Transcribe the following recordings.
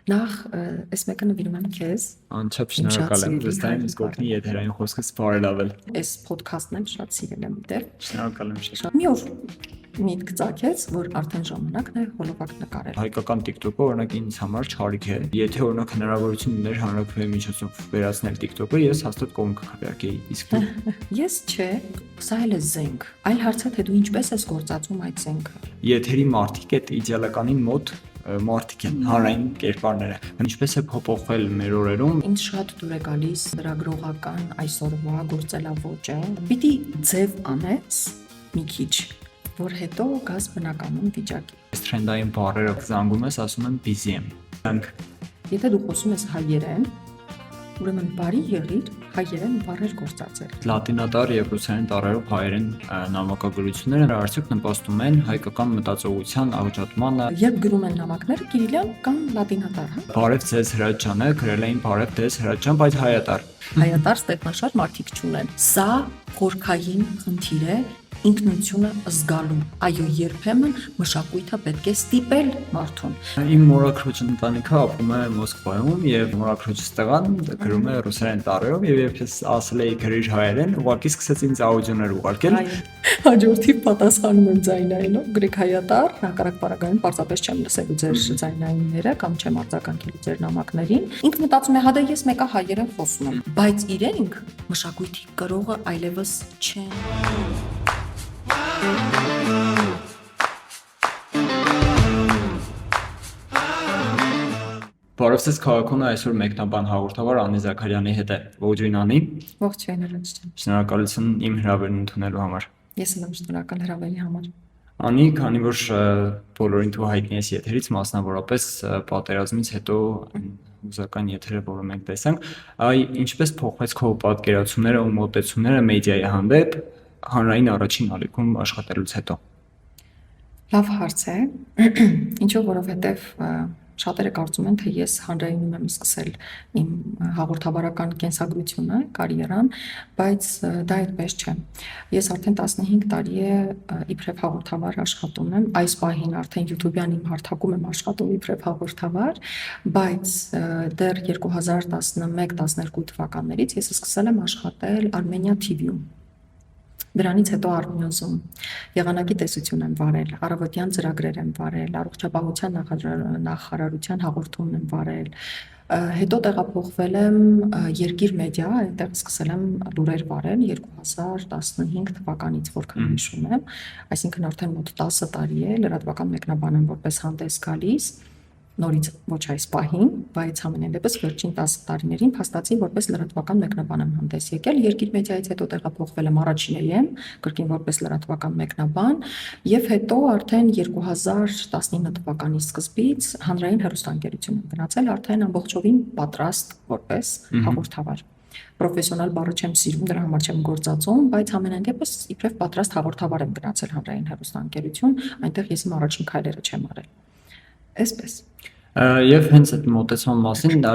Նախ այս մեկը նվիրում եմ քեզ։ Անչափ շնորհակալ եմ, վստահ եմ, իսկ օգնի եթերային խոսքս բարելավել։ Այս ոդքասթն էլ շատ սիրել եմ դեռ։ Շնորհակալ եմ շատ։ Մի օր միտք ծագեց, որ արդեն ժամանակն է հոլովակ նկարել։ Հայկական TikTok-ը օրինակ ինձ համար չարիք է։ Եթե օրինակ հնարավորություն ուներ հանրաքվեի միջոցով վերացնել TikTok-ը, ես հաստատ կողմ կքվեարկեի։ Իսկ դու Ես չէ, սա էլ է զենք։ Այլ հարցը թե դու ինչպես ես գործածում այդ զենքը։ եթերի մարդիկ այդ իդեալականին մոտ մարդիկ են, հանրային կերպարները։ Ինչպես է փոփոխվել մեր օրերում։ Ինձ շատ դուր է գալիս լրագրողական այսօրվա գործելավոճը։ Պիտի ձև անես մի քիչ, որ հետո գաս բնականon վիճակի։ Այս տրենդային բառերը զանգում ես, ասում եմ busy եմ։ Դրանք Եթե դու խոսում ես հայերեն, ուրեմն բարի եղիր հայերեն բառեր գործածել։ լատինատար եւ ռուսերեն տառերով հայերեն նամակագրությունները արդյոք նպաստում են հայկական մտածողության աղճատմանը։ Երբ գրում են նամակները կիրիլյան կամ լատինատար, հա։ Բարև ձեզ Հրաչյանը, գրել էին բարև ձեզ Հրաչյան, բայց հայատար։ Հայատար Ստեփանշար մարդիկ չունեն։ Սա խորքային խնդիր է ինքնությունը զգալու։ Այո, երբեմն մշակույթը պետք է ստիպել մարդուն։ Իմ մորաքրոջ ընտանիքը ապրում է Մոսկվայում եւ մորաքրոջս տղան գրում է ռուսերեն տառերով եւ երբ ես ասել էի գրիր հայերեն, ուղղակի սկսեց ինձ աուդիոներ ուղարկել։ Հաջորդի պատասխանում եմ ձայնայինով, գրեք հայատար, հակառակ պարագայում պարզապես չեմ լսելու ձեր ձայնայինները կամ չեմ արձագանքելու ձեր նամակներին։ Ինքը մտածում է, հա դե ես մեկը հայերեն խոսում եմ, բայց իրենք մշակույթի կրողը այլևս չեն։ Բարև ձեզ քաղաքոնը այսօր մեկնաբան հաղորդավար Անի Զաքարյանի հետ է։ Ողջույն Անի։ Ողջույն Հրաչյան։ Շնորհակալություն իմ հրավերն ընդունելու համար։ Ես եմ շնորհակալ հրավերի համար։ Անի, քանի որ բոլորին դու հայտնի ես եթերից, մասնավորապես պատերազմից հետո հուզական եթերը, որը մենք տեսանք, ինչպես փոխվեց քո պատկերացումները ու մոտեցումները մեդիայի հանդեպ հանրային առաջին ալիքում աշխատելուց հետո։ Լավ հարց է։ Ինչու, որովհետև շատերը կարծում են, թե ես հանրայինում եմ սկսել իմ հաղորդավարական կենսագրությունը, կարիերան, բայց դա այդպես չէ։ Ես արդեն 15 տարի է իբրև հաղորդավար աշխատում եմ, այս պահին արդեն YouTube-յան իմ հարթակում եմ աշխատում իբրև հաղորդավար, բայց դեռ 2011-12 թվականներից ես սկսել եմ աշխատել Armenia TV-ում։ Դրանից հետո Armenian-ում եղանակի տեսություն եմ վարել, առավոտյան ծրագրեր եմ վարել, առողջապահության նախարարության հաղորդումն եմ վարել, հետո տեղափոխվել եմ Երկիր մեդիա, այնտեղ սկսել եմ լուրեր վարել 2015 թվականից, որքան հիշում եմ, այսինքն արդեն մոտ 10 տարի է լրատվական մեկնաբան եմ որպես հանդես գալիս, նորից ոչ այս պահին, բայց համենայն դեպս վերջին 10 տարիներին փաստացի որպես լրատվական մեկնաբան եմ հանդես եկել, Երկիր մեդիայից հետո տեղափոխվել եմ Առաջինեյեմ, կրկին որպես լրատվական մեկնաբան, եւ հետո արդեն 2019 թվականի սկզբից հանրային հեռուստաընկերություն եմ գնացել, արդեն ամբողջովին պատրաստ որպես հաղորդավար։ Պրոֆեսիոնալ բառը չեմ սիրում, դրա համար չեմ գործածում, բայց համենայն դեպս իբրև պատրաստ հաղորդավար եմ գնացել հանրային հեռուստաընկերություն, այնտեղ ես իմ առաջին քայլերը չեմ արել։ Այսպես։ Եվ հենց այդ մոտեցման մասին,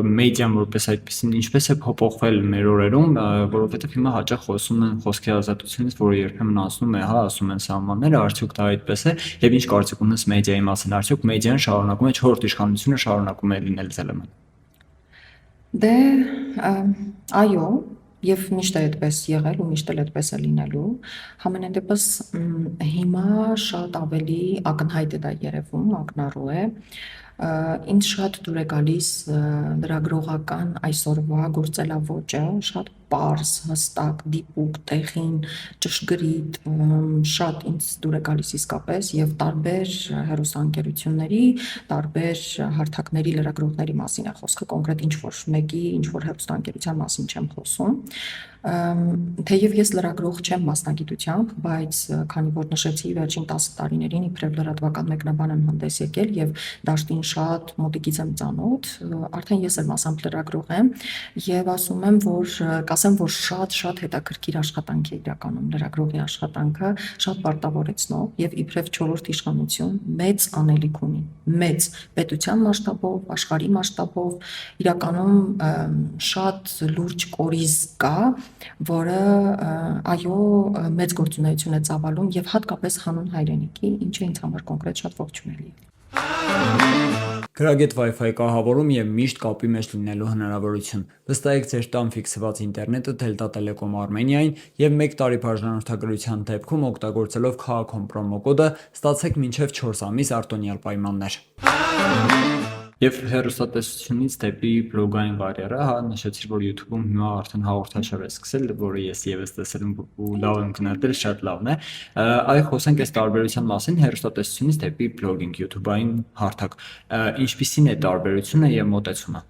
մեդիան որպես այդպեսին ինչպես է փոփոխվել մեր օրերում, որովհետև հիմա հաճախ խոսում են խոսքի ազատությունից, որը երբեմն անցնում է, հա, ասում են սահմանները, արդյոք դա այդպես է, եւ ինչ կարծիք ունես մեդիայի մասին, արդյոք մեդիան շարունակում է, չորրորդ իշխանությունը շարունակում է լինել ԶԼՄ։ Դե, այո, եւ միշտ է այդպես եղել ու միշտ էլ այդպես է լինելու, համենայն դեպս հիմա շատ ավելի ակնհայտ է դա երևում, ակնառու է, ինձ շատ դուր է գալիս լրագրողական այսօրվա գործելավոճը, շատ պարզ, հստակ, դիպուկ, տեղին, ճշգրիտ, շատ ինձ դուր է գալիս իսկապես եւ տարբեր հեռուստաընկերությունների, տարբեր հարթակների լրագրողների մասին է խոսքը, կոնկրետ ինչ-որ մեկի, ինչ-որ հեռուստաընկերության մասին չեմ խոսում։ Թեև ես լրագրող չեմ մասնագիտությամբ, բայց քանի որ նշեցի վերջին 10 տարիներին իբրև լրատվական մեկնաբան եմ հանդես եկել եւ դաշտին շատ մոտիկից եմ ծանոթ, արդեն ես էլ մասամբ լրագրող եմ եւ ասում եմ, որ կասեմ, որ շատ հետաքրքիր աշխատանք է իրականում լրագրողի աշխատանքը, շատ պարտավորեցնող եւ իբրև չորրորդ իշխանություն մեծ անելիք ունի, մեծ պետության մասշտաբով, աշխարհի մասշտաբով, իրականում շատ լուրջ կորիզ կա, որը այո մեծ գործունեություն է ծավալում եւ հատկապես հանուն հայրենիքի, ինչը ինձ համար կոնկրետ շատ ողջունելի է։ Գրագետ Wi-Fi կահավորում եւ միշտ կապի մեջ լինելու հնարավորություն։ Վստահեք ձեր տան ֆիքսված ինտերնետը Delta Telecom Armenia-ին եւ 1 տարի բաժանորդագրության դեպքում օգտագործելով Քաղաքում պրոմոկոդը ստացեք մինչեւ 4 ամիս արտոնյալ պայմաններ։ Եվ հեռուստատեսությունից դեպի բլոգային կարիերա, նշեցիր, որ YouTube-ում հիմա արդեն հաղորդաշար է սկսել, որը ես եւս տեսել եմ ու լավ եմ գնահատել, շատ լավն է։ Այ խոսենք այս տարբերության մասին հեռուստատեսությունից դեպի բլոգինգ, YouTube-ային հարթակ։ Ինչպիսին է տարբերությունը եւ մոտեցումը։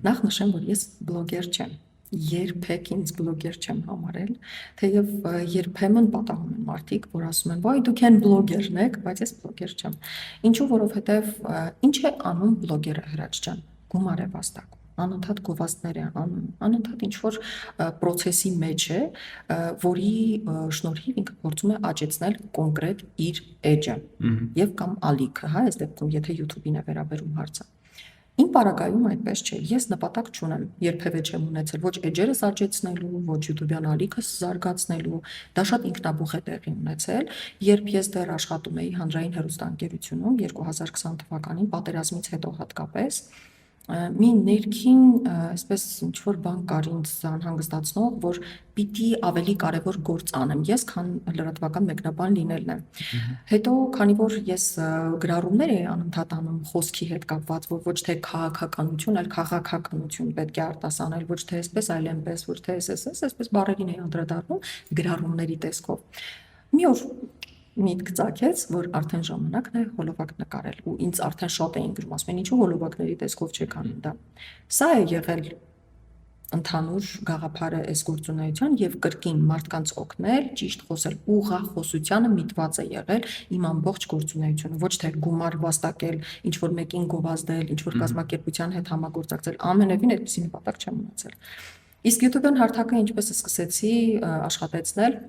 Նախ նշեմ, որ ես բլոգեր չեմ, երբեք ինձ բլոգեր չեմ համարել, թեև երբեմն պատահում են մարդիկ, որ ասում են, «Վայ, դուք են բլոգերն եք», բայց ես բլոգեր չեմ։ Ինչու, որովհետև ինչ է անում բլոգերը, Հրաչ ջան, գումար է վաստակում, անընդհատ գովազդներ է անում, անընդհատ ինչ-որ պրոցեսի մեջ է, որի շնորհիվ ինքը փորձում է աճեցնել կոնկրետ իր էջը եւ կամ ալիքը, հա, այս դեպքում եթե YouTube-ին է վերաբերում հարցը։ Իմ պարագայում այդպես չէ, ես նպատակ չունեմ, երբևէ չեմ ունեցել ոչ էջերս աճեցնելու, ոչ YouTube-յան ալիքս զարգացնելու, դա շատ ինքնաբուխ է տեղի ունեցել, երբ ես դեռ աշխատում էի հանրային հեռուստաընկերությունում 2020 թվականին, պատերազմից հետո հատկապես, մի ներքին, այսպես ինչ-որ բան կար ինձ անհանգստացնող, որ պիտի ավելի կարևոր գործ անեմ ես, քան լրատվական մեկնաբան լինելն է։ Հետո, քանի որ ես գրառումներ էի անընդհատ անում խոսքի հետ կապված, որ ոչ թե քաղաքականություն, այլ քաղաքականություն պետք է արտասանել, ոչ թե այսպես, այլ այնպես, ոչ թե այսպես բառերին էի անդրադառնում գրառումների տեսքով։ Մի օր միտք ծագեց, որ արդեն ժամանակն է հոլովակ նկարել ու ինձ արդեն շատ էին գրում, ասում են, ինչու հոլովակների տեսքով չեք անում դա։ Սա է եղել ընդհանուր գաղափարը այս գործունեության եւ կրկին մարդկանց օգնել, ճիշտ խոսել, ուղղախոսությանը միտված է եղել իմ ամբողջ գործունեությունը, ոչ թե գումար վաստակել, ինչ որ մեկին գովազդել, ինչ որ կազմակերպության հետ համագործակցել, ամենևին այդպիսի նպատակ չեմ ունեցել։ Իսկ YouTube-յան հարթակը ինչպես սկսեցի աշխատեցնել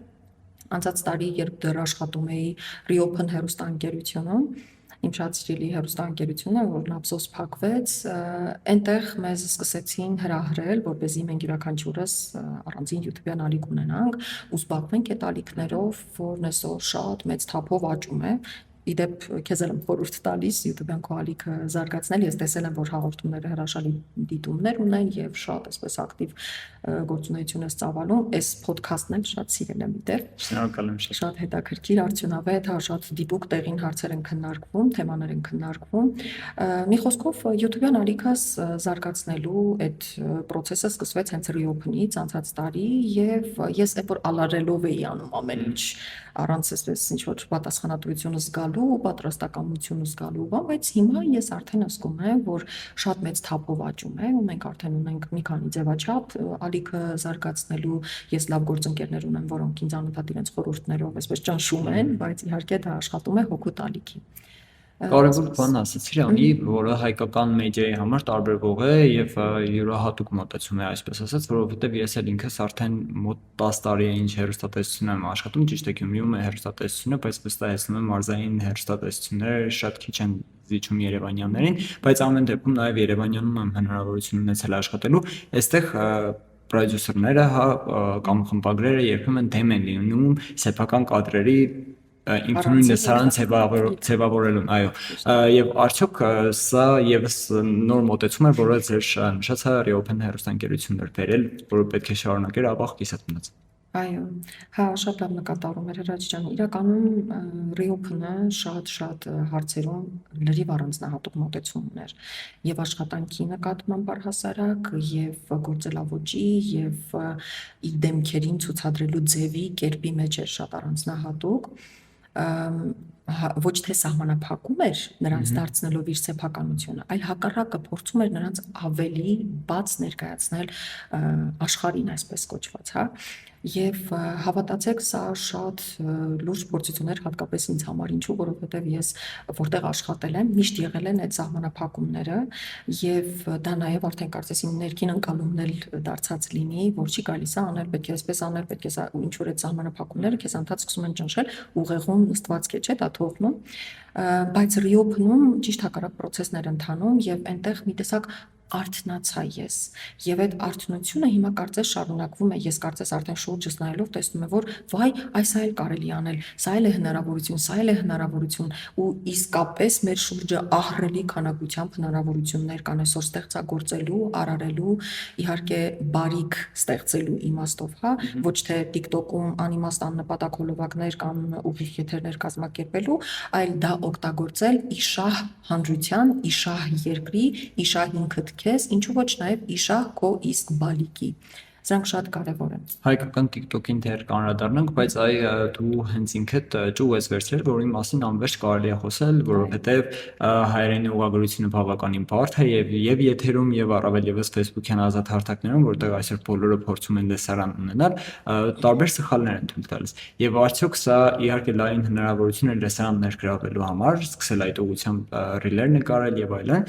անցած տարի, երբ դեռ աշխատում էի Reopen հեռուստաընկերությունում, իմ շատ սիրելի հեռուստաընկերությունը, որն ափսոս փակվեց, այնտեղ մեզ սկսեցին հրահրել, որպեսզի մենք յուրաքանչյուրս առանձին YouTube-յան ալիք ունենանք ու զբաղվենք այդ ալիքներով, որն այսօր շատ մեծ թափով աճում է։ Իդեպ քեզ եմ խորհուրդ տալիս YouTube-յան քո ալիքը զարգացնել, ես տեսել եմ, որ հաղորդումները հրաշալի դիտումներ ունեն եւ շատ այսպես ակտիվ գործունեություն ես ծավալում, այս podcast-ն էլ շատ սիրել եմ իդեպ։ Շնորհակալ եմ շատ։ Շատ հետաքրքիր, արդյունավետ, շատ դիպուկ տեղին հարցեր են քննարկվում, թեմաներ են քննարկվում։ Մի խոսքով YouTube-յան ալիքս զարգացնելու այդ process-ը սկսվեց հենց Reopen-ից անցած տարի եւ ես այդ որ ալարելով էի անում ամեն ինչ առանց այսպես ինչ որ պատասխանատվություն զգալու, պատրաստակամություն զգալու, բայց հիմա ես արդեն ասում եմ, որ շատ մեծ թափով աճում է ու մենք արդեն ունենք մի քանի ձևաչափ ալիքը զարգացնելու, ես լավ գործընկերներ ունեմ, որոնք ինձ անընդհատ իրենց խորհուրդներով այսպես ճնշում են, բայց իհարկե դա աշխատում է հոգուտ ալիքի։ Կարևոր բան ասացիր, անի, որը հայկական մեդիայի համար տարբերվող է եւ յուրահատուկ մոտեցում է, այսպես ասած, որովհետեւ ես էլ ինքս արդեն մոտ 10 տարի է ինչ հեռուստատեսություն եմ աշխատում, ճիշտ է Գյումրիում է հեռուստատեսությունը, բայց վստահեցնում եմ մարզային հեռուստատեսությունները շատ քիչ են զիջում Երևանյաններին, բայց ամեն դեպքում նաեւ Երևանյանում եմ հնարավորություն ունեցել աշխատելու, այստեղ պրոդյուսերները, հա, կամ խմբագրերը երբեմն դեմ են լինում սեփական կադրերի ինքնուրույն լսարան ձևավորելուն, այո, եւ արդյոք սա եւս նոր մոտեցում է, որը ձեր նշած Reopen հեռուստաընկերությունն էր բերել, որը պետք է շարունակեր ավաղ կիսատ մնաց։ Այո, հա, շատ լավ նկատառում էր Հրաչ ջան, իրականում Reopen-ը շատ հարցերում լրիվ առանձնահատուկ մոտեցում ուներ եւ աշխատանքի նկատմամբ առհասարակ եւ գործելավոճի եւ իր դեմքերին ցուցադրելու ձևի կերպի մեջ էր շատ առանձնահատուկ, ոչ թե սահմանափակում էր նրանց դարձնելով իր սեփականությունը, այլ հակառակը փորձում էր նրանց ավելի բաց ներկայացնել աշխարհին, այսպես կոչված, հա։ Եվ հավատացեք, սա շատ լուրջ փորձություն էր հատկապես ինձ համար, ինչու, որովհետև ես որտեղ աշխատել եմ, միշտ եղել են այդ սահմանափակումները եւ դա նաեւ արդեն կարծես իմ ներքին ընկալումն էլ դարձած լինի, որ չի գալիս է անել, պետք է այսպես անել, պետք է ինչ որ այդ սահմանափակումները քեզ անդադ սկսում են ճնշել, ուղեղում նստվածք է, չէ՞, դա թողնում, բայց Reopen-ում ճիշտ հակառակ process-ներ ընթանում եւ այնտեղ մի տեսակ արթնացա ես։ Եվ այդ արթնությունը հիմա կարծես շարունակվում է, ես կարծես արդեն շուրջս նայելով տեսնում եմ, որ վայ, այս այլ կարելի անել, սա էլ է հնարավորություն, սա էլ է հնարավորություն, ու իսկապես մեր շուրջը ահռելի քանակությամբ հնարավորություններ կան այսօր ստեղծագործելու, արարելու, իհարկե բարիք ստեղծելու իմաստով, հա, ոչ թե TikTok-ում անիմաստ աննպատակ հոլովակներ կամ ուղիղ եթերներ կազմակերպելու, այլ դա օգտագործել իշահ հանրության, իշահ երկրի, իշահ ինքդ քեզ, ինչու ոչ նաև իշահ քո իսկ բալիկի։ Սրանք շատ կարևոր են։ Հայկական TikTok-ին դեռ կանրադառնանք, բայց դու հենց ինքդ ճուղ ես վերցրել, որի մասին անվերջ կարելի է խոսել, որովհետև հայերենի ուղղագրությունը բավականին բարդ է եւ եթերում եւ առավել եւս Facebook-յան ազատ հարթակներում, որտեղ այսօր բոլորը փորձում են լեսարան ունենալ, տարբեր սխալներ են թույլ տալիս։ Եվ արդյոք սա իհարկե լայն հնարավորություն է լեսարան ներգրավելու համար, սկսել այդ ուղղությամբ ռիլեր նկարել եւ այլն,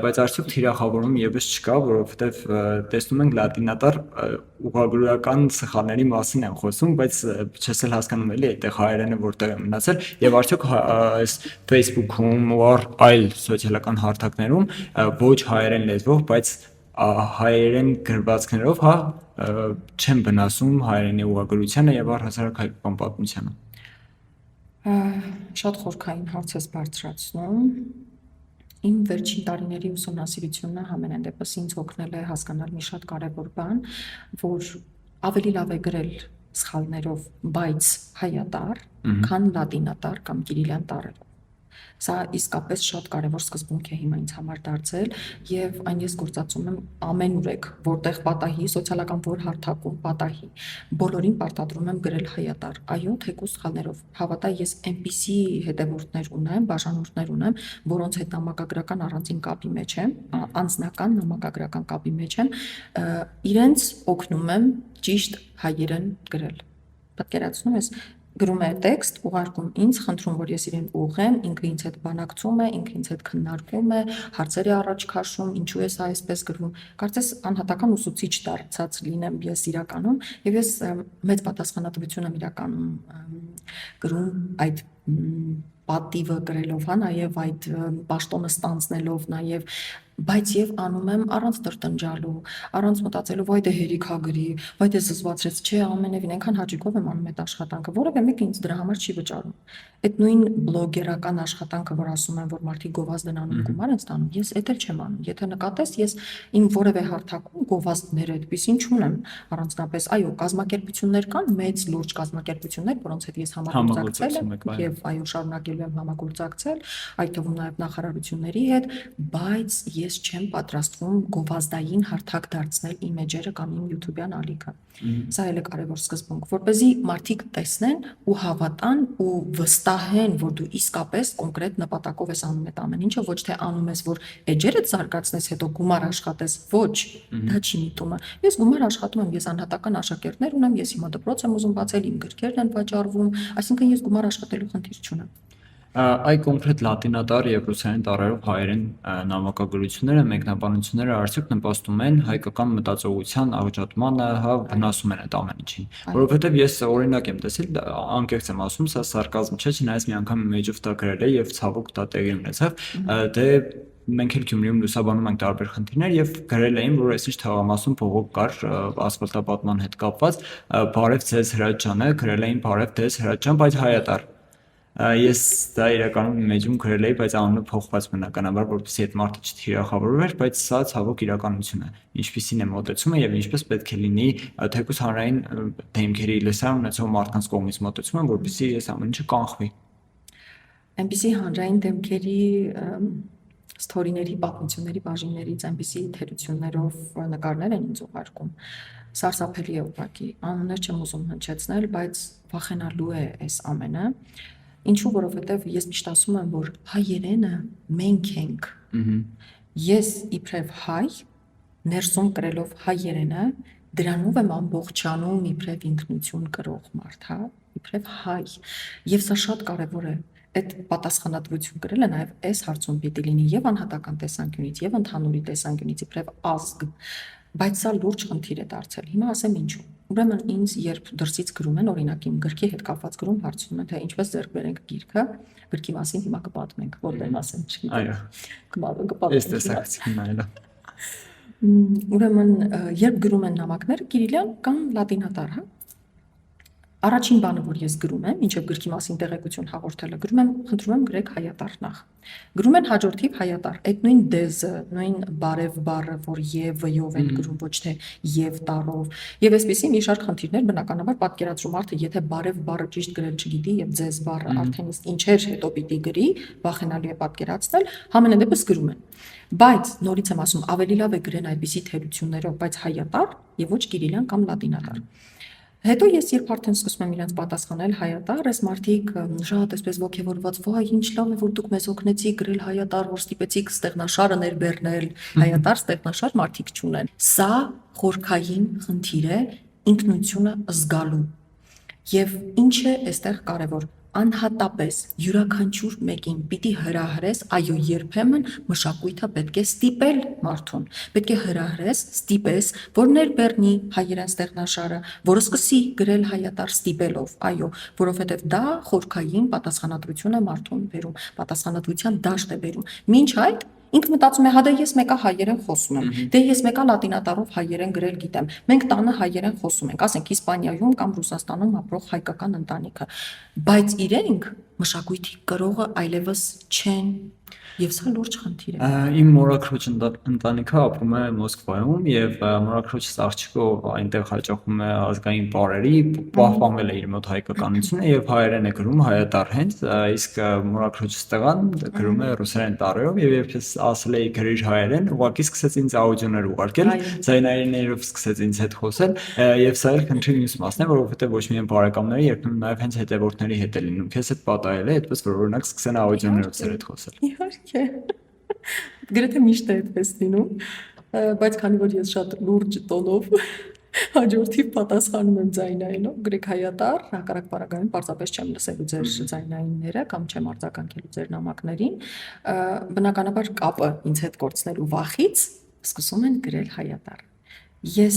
բայց արդյոք թիրախավորում եւս չկա, որովհետև տեսնում ենք լատինատար ուղղագրական սխալների մասին են խոսում, բայց չես էլ հասկանում էլի այդտեղ հայերենը որտեղ է մնացել եւ արդյոք այս Facebook-ում ու այլ սոցիալական հարթակներում ոչ հայերեն լեզվով, բայց հայերեն գրվածքներով, հա, չեն վնասում հայերենի ուղղագրությանը եւ առհասարակ հայկական պատմությանը։ Շատ խորքային հարց ես բարձրացնում։ Իմ վերջին տարիների ուսումնասիրությունը համենայն դեպս ինձ օգնել է հասկանալ մի շատ կարևոր բան, որ ավելի լավ է գրել սխալներով, բայց հայատար, քան լատինատար կամ կիրիլյան տառերով։ Սա իսկապես շատ կարևոր սկզբունք է հիմա ինձ համար դարձել եւ այն ես գործածում եմ ամենուրեք, որտեղ պատահի, սոցիալական որ հարթակում պատահի, բոլորին պարտադրում եմ գրել հայատար, այո, թեկուզ սխալներով։ Հավատա, ես այնպիսի հետևորդներ ունեմ, բաժանորդներ ունեմ, որոնց հետ նամակագրական առանձին կապի մեջ եմ, անձնական նամակագրական կապի մեջ եմ, իրենց օգնում եմ ճիշտ հայերեն գրել։ Պատկերացնում ես, գրում է տեքստ, ուղարկում ինձ, խնդրում, որ ես իրեն ուղղեմ, ինքը ինձ հետ բանակցում է, ինքը ինձ հետ քննարկում է, հարցեր է առաջ քաշում, ինչու է սա այսպես գրվում։ Կարծես անհատական ուսուցիչ դարձած լինեմ ես իրականում, եւ ես մեծ պատասխանատվություն եմ իրականում գրում այդ պատիվը գրելով, հա, նաև այդ պաշտոնը ստանձնելով, նաև, բայց եւ անում եմ առանց տրտնջալու, առանց մտածելու, վայ դե հերիք հա գրի, վայ դե զզվացրեց, չէ, ամենևին այնքան հաճիկով եմ անում այդ աշխատանքը, որովհետեւ մեկը ինձ դրա համար չի վճարում։ Այդ նույն բլոգերական աշխատանքը, որ ասում են, որ մարդիկ գովազդ են անում, գումար են ստանում, ես էդ էլ չեմ անում։ Եթե նկատես, ես իմ որևէ հարթակում գովազդներ այդպեսին չունեմ, առանձնապես, այո, կազմակերպություններ կան, մեծ լուրջ կազմակերպություններ, որոնց հետ ես համագործակցել եմ եւ այո, շարունակելու եմ համագործակցել, այդ թվում նաեւ նախարարությունների հետ, բայց ես չեմ պատրաստվում գովազդային հարթակ դարձնել իմ էջերը կամ իմ YouTube-յան ալիքը։ Սա էլ է կարևոր սկզբունք, որպեսզի մարդիկ տեսնեն ու հավատան ու վստահեն, որ դու իսկապես կոնկրետ նպատակով ես անում այդ ամեն ինչը, ոչ թե անում ես, որ էջերդ զարգացնես, հետո գումար աշխատես, ոչ, դա չի միտումը։ Ես գումար աշխատում եմ, ես անհատական աշակերտներ ունեմ, ես հիմա դպրոց եմ ուզում բացել, իմ գրքերն են վաճառվում, այսինքն ես գումար աշխատելու խնդիր չունեմ։ Այ կոնկրետ լատինատար եւ ռուսերեն տառերով հայերեն նամակագրությունները, մեկնաբանությունները արդյոք նպաստում են հայկական մտածողության աղճատմանը, հա, վնասում են այդ ամեն ինչին։ Որովհետեւ ես օրինակ եմ տեսել, անկեղծ եմ ասում, սա սարկազմ չէ, չնայած մի անգամ մեջով դա գրել է եւ ցավոք դա տեղի ունեցավ, դե մենք էլ Գյումրիում լուսաբանում ենք տարբեր խնդիրներ եւ գրել էին, որ այսինչ թաղամասում փողոք կար ասֆալտապատման հետ կապված, բարև ձեզ Հրաչ ջանը, գրել էին բարև ձեզ Հրաչ ջան, բայց հայատար։ Ես դա իրականում մեջում գրել էի, բայց անունը փոխված բնականաբար, որպեսզի այդ մարդը չթիրախավորվեր, բայց սա ցավոք իրականություն է։ Ինչպիսին է մոտեցումը եւ ինչպես պետք է լինի թեկուզ հանրային դեմքերի լսարան ունեցող մարդկանց կողմից մոտեցումը, որպեսզի այս ամեն ինչը կանխվի։ Այնպիսի հանրային դեմքերի ստորիների, պատմությունների բաժիններից այնպիսի թերություններով նկարներ են ինձ ուղարկում։ Սարսափելի է ուղղակի, անուններ չեմ ուզում հնչեցնել, բայց վախենալու է այս ամենը։ Ինչու, որովհետև ես միշտ ասում եմ, որ հայերենը մենք ենք։ Ես իբրև հայ, ներսում կրելով հայերենը, դրանով եմ ամբողջանում իբրև ինքնություն կրող մարդ, հա, իբրև հայ։ Եվ սա շատ կարևոր է։ Այդ պատասխանատվություն կրելը նաև այս հարցում պիտի լինի եւ անհատական տեսանկյունից, եւ ընդհանուրի տեսանկյունից, իբրև ազգ, բայց սա լուրջ խնդիր է դարձել։ Հիմա ասեմ ինչու։ Ուրեմն ինձ երբ դրսից գրում են, օրինակ իմ գրքի հետ կապված գրում հարցնում են, թե ինչպես ձեռք բերենք գիրքը, գրքի մասին հիմա կպատմենք, որտեղ ասեմ, չգիտեմ։ Այո։ Կպատմենք։ Այս տեսակցությունն այլ է։ Ուրեմն, երբ գրում են նամակները, կիրիլյան կամ լատինատար, հա։ Առաջին բանը, որ ես գրում եմ, ինչեւ գրքի մասին տեղեկություն հաղորդելը, գրում եմ, խնդրում եմ գրեք հայատար նախ։ Գրում են հաջորդիվ հայատար, այդ նույն դեզը, նույն բարև բառը, որ եւ վ-ով են գրում, ոչ թե եւ տառով։ Եվ այսպեսի մի շարք խնդիրներ, բնականաբար պատկերացրու մարդը, եթե բարև բառը ճիշտ գրել չգիտի եւ ձեզ բառը արդեն իսկ ինչեր հետո պիտի գրի, վախենալի է պատկերացնել, համենայն դեպս գրում են։ Բայց նորից եմ ասում, ավելի լավ է գրեն այդպիսի թերություններով, բայց հայատար եւ ոչ կիրիլյան կամ լատինատար։ Հետո ես երբ արդեն սկսում եմ իրենց պատասխանել հայատար, այս մարդիկ շատ այսպես ոգևորված, վայ, ինչ լավ է, որ դուք մեզ օգնեցիք գրել հայատար, որ ստիպեցիք ստեղնաշարը ներբեռնել, հայատար ստեղնաշար մարդիկ չունեն։ Սա խորքային խնդիր է ինքնությունը զգալու։ Եվ ինչ է այստեղ կարևոր, անհատապես յուրաքանչյուր մեկին պիտի հրահրես, այո, երբեմն մշակույթը պետք է ստիպել մարդուն, պետք է հրահրես, ստիպես, որ ներբեռնի հայերեն ստեղնաշարը, որը սկսի գրել հայատար ստիպելով, այո, որովհետև դա խորքային պատասխանատվություն է մարդուն բերում, պատասխանատվության դաշտ է բերում։ Մինչ այդ ինքը մտածում է, հա դե ես մեկա հայերեն խոսում եմ, դե ես մեկա լատինատառով հայերեն գրել գիտեմ, մենք տանը հայերեն խոսում ենք, ասենք Իսպանիայում կամ Ռուսաստանում ապրող հայկական ընտանիքը, բայց իրենք մշակույթի կրողը այլևս չեն, եւ սա լուրջ խնդիր է։ Իմ մորաքրոջ ընտանիքը ապրում է Մոսկվայում եւ մորաքրոջս աղջիկը այնտեղ հաճախում է ազգային պարերի, պահպանվել է իր մոտ հայկականությունը եւ հայերեն է գրում հայատար հենց, իսկ մորաքրոջս տղան գրում է ռուսերեն տառերով եւ երբ ես ասել էի գրիր հայերեն, ուղղակի սկսեց ինձ աուդիոներ ուղարկել, ձայնայիններով սկսեց ինձ հետ խոսել եւ սա էլ քննի մյուս մասն է, որովհետեւ ոչ միայն բարեկամների, երբեմն նաեւ հենց հետևորդների հետ է լինում, քեզ հետ պատահել է, այդպես որ օրինակ սկսեն աուդիոներով սեր հետ խոսել։ Իհարկե։ Գրեթե միշտ է այդպես լինում, բայց քանի որ ես շատ լուրջ տոնով հաջորդիվ պատասխանում եմ ձայնայինով, գրեք հայատար, հակառակ պարագայում պարզապես չեմ լսելու ձեր ձայնայինները կամ չեմ արձագանքելու ձեր նամակներին, բնականաբար կապը ինձ հետ կորցնելու վախից սկսում են գրել հայատար։ Ես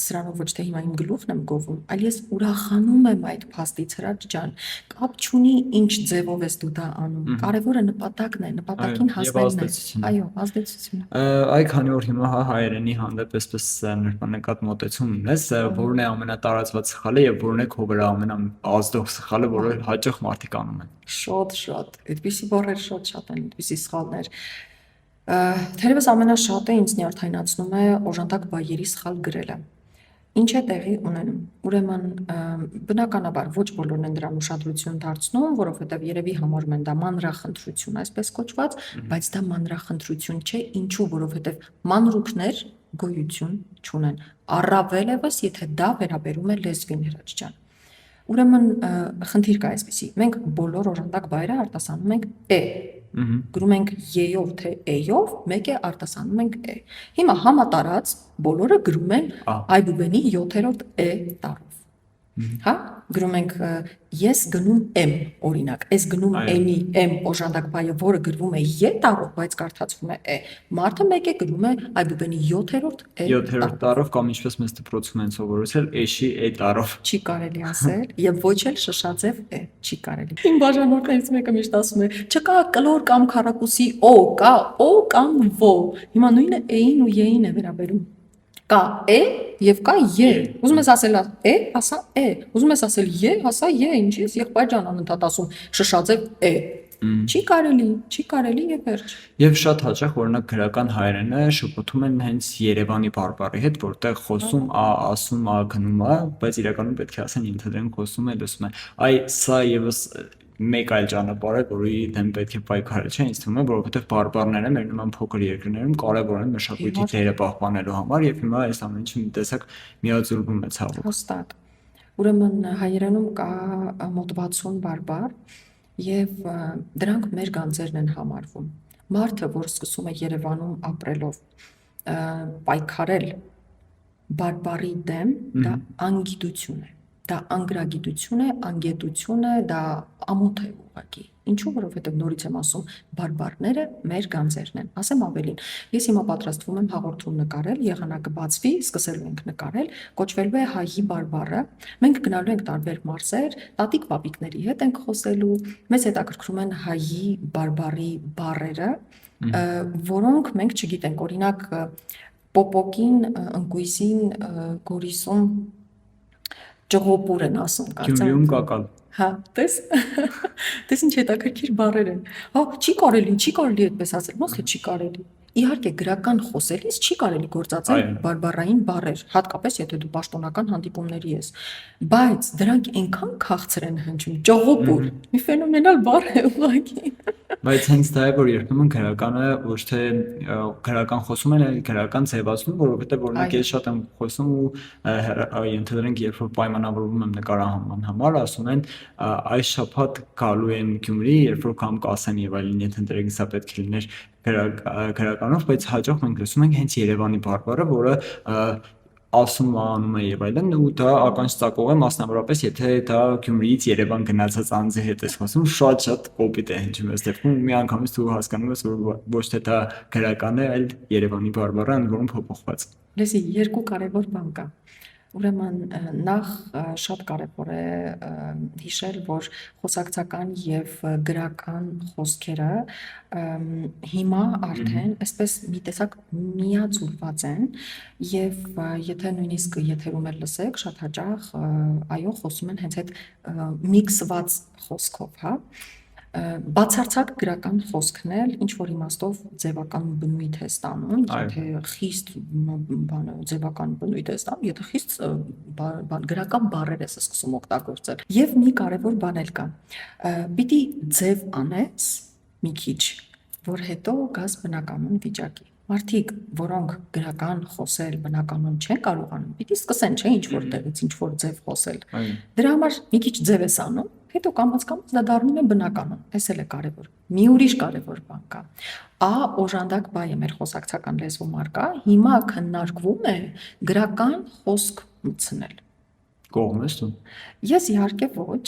սրանով ոչ թե հիմա իմ գլուխն եմ գովում, այլ ես ուրախանում եմ այդ փաստից, Հրաչ ջան, կապ չունի ինչ ձևով ես դու դա անում, կարևորը նպատակն է, նպատակին հասնելն է, այո, ազդեցությունը։ Այ քանի որ հիմա հայերենի հանդեպ այսպես նրբանկատ մոտեցում ունես, որն է ամենատարածված սխալը եւ որն է քո վրա ամենաազդող սխալը, որը հաճախ մարդիկ անում են։ Շատ, այդպիսի բառեր շատ են, այդպիսի սխալներ։ Թերևս ամենաշատը ինձ նյարդայնացնում է օժանդակ բայերի սխալ գրելը։ Ինչ է տեղի ունենում։ Ուրեմն բնականաբար ոչ բոլորն են դրան ուշադրություն դարձնում, որովհետև երևի համարում են դա մանրախնդրություն, այսպես կոչված, բայց դա մանրախնդրություն չէ, ինչու, որովհետև մանրուքներ գոյություն չունեն։ Առավել եւս, եթե դա վերաբերում է լեզվին, Հրաչ ջան։ Ուրեմն խնդիր կա այսպեսի։ Մենք բոլոր օժանդակ բայերը արտասանում ենք է։ Գրում ենք ե-ով թե է-ով, մեկ է արտասանում ենք է։ Հիմա համատարած բոլորը գրում են այբուբենի 7-րդ է տառով։ Հա, գրում ենք ես գնում եմ, օրինակ, ես գնում եմ-ի, եմ օժանդակ բայը, որը գրվում է ե տառով, բայց կարդացվում է է։ Մարդը մեկ է գրում է այբուբենի 7-րդ է 7-րդ տառով կամ ինչպես մեզ դպրոցում են սովորեցել, էշի է տառով։ Չի կարելի ասել եւ ոչ էլ շշաձև է, չի կարելի։ Իմ բաժանորդներից մեկը միշտ ասում է, չկա կլոր կամ քառակուսի օ, կա օ կամ ո։ Հիմա նույնը է-ին ու ե-ին է վերաբերում։ Կա է եւ կա ե։ Ուզում ես ասել է, ասա է։ Ուզում ես ասել ե, ասա ե, ինչի՞ ես եղբայր ջան անընդհատ ասում շշաձև է։ Չի կարելի եւ վերջ։ Եվ շատ հաճախ օրինակ գրական հայերենը շփոթում են հենց Երևանի բարբառի հետ, որտեղ խոսում ա, ասում ա, գնում ա, բայց իրականում պետք է ասեն ինքնուրույն խոսում է, լսում է։ Այ սա եւս մեկ այլ ճանապարհ է, որի դեմ պետք է պայքարել, չէ՞, ինձ թվում է, որովհետև բարբառները մեր նման փոքր երկրներում կարևոր են մշակույթի դերը պահպանելու համար եւ հիմա այս ամեն ինչը մի տեսակ միաձուլվում է ցավոք։ Հստակ։ Ուրեմն հայերենում կա մոտ 60 բարբառ եւ դրանք մեր գանձերն են համարվում։ Մարդը, որ սկսում է Երևանում ապրելով պայքարել բարբառի դեմ, դա անգիտություն է։ Դա անգրագիտություն է, անգետություն է, դա ամոթ է ուղղակի։ Ինչու, որովհետև նորից եմ ասում, բարբառները մեր գանձերն են։ Ասեմ ավելին, ես հիմա պատրաստվում եմ հաղորդում նկարել, եղանակը բացվի, սկսելու ենք նկարել, կոչվելու է հայի բարբառը։ Մենք գնալու ենք տարբեր մարզեր, տատիկ-պապիկների հետ ենք խոսելու, մեզ հետաքրքրում են հայի բարբառի բառերը, որոնք մենք չգիտենք, օրինակ պոպոկին, ընկույզին, գորիսում ճղոպուր են ասում, Գյումրիում կակալ։ Հա, տես։ Տես ինչ հետաքրքիր բառեր են։ Հա, չի կարելի այդպես ասել, ոնց է չի կարելի։ Իհարկե գրական խոսելիս չի կարելի գործածել Այո։ բարբառային բառեր, հատկապես եթե դու պաշտոնական հանդիպումների ես։ Բայց դրանք այնքան քաղցր են հնչում, ճղոպուր, մի ֆենոմենալ բառ է ուղղակի։ Բայց հենց դա է, որ երբեմն գրականը ոչ թե գրական խոսում են, այլ գրական ձևացնում, որովհետև օրինակ ես շատ եմ խոսում ու ենթադրենք, երբ որ պայմանավորվում եմ նկարահանման համար, ասում են այս շաբաթ գալու են Գյումրի, երբ որ կամ կասեն եւ այլն, ենթադրենք սա պետք է լիներ գրականով, բայց հաճախ մենք լսում ենք հենց Երևանի բարբառը, որը ասում անում է եւ այլն ու դա ականջծակող է մասնավորապես եթե դա Գյումրիից Երևան գնացած անձի հետ ես խոսում շատ կոպիտ է հնչում այս դեպքում միանգամից դու հասկանում ես որ ոչ թե դա գրական է այլ Երևանի բարբառը ընդ որում փոփոխված Լսի երկու կարևոր բան կա Ուրեմն նախ շատ կարևոր է հիշել, որ խոսակցական եւ գրական խոսքերը հիմա արդեն այսպես մի տեսակ միաձուլված են եւ եթե նույնիսկ եթերում էլ լսեք, շատ հաճախ այո խոսում են հենց այդ միքսված խոսքով, հա բացարձակ գրական խոսքն էլ ինչ որ իմաստով ձևական բնույթ է ստանում, եթե խիստ բանը ձևական բնույթ է ստանում, եթե խիստ գրական բառեր ես սկսում օգտագործել։ Եվ մի կարևոր բան էլ կա։ Պիտի ձև անես մի քիչ, որ հետո գաս բնականon վիճակի։ Մարդիկ, որոնք գրական խոսել բնականon չեն կարողանում, պիտի սկսեն, չէ, ինչ որ տեղից, ինչ որ ձև խոսել։ Դրա համար մի քիչ ձև ես անում, հետո կամաց դա դառնում է բնականon։ Այս էլ է կարևոր։ Մի ուրիշ կարևոր բան կա։ Օժանդակ բայ է մեր խոսակցական լեզվում արկա, հիմա քննարկվում է գրական խոսք մտցնել։ Կողմ ես դու։ Ես իհարկե ոչ,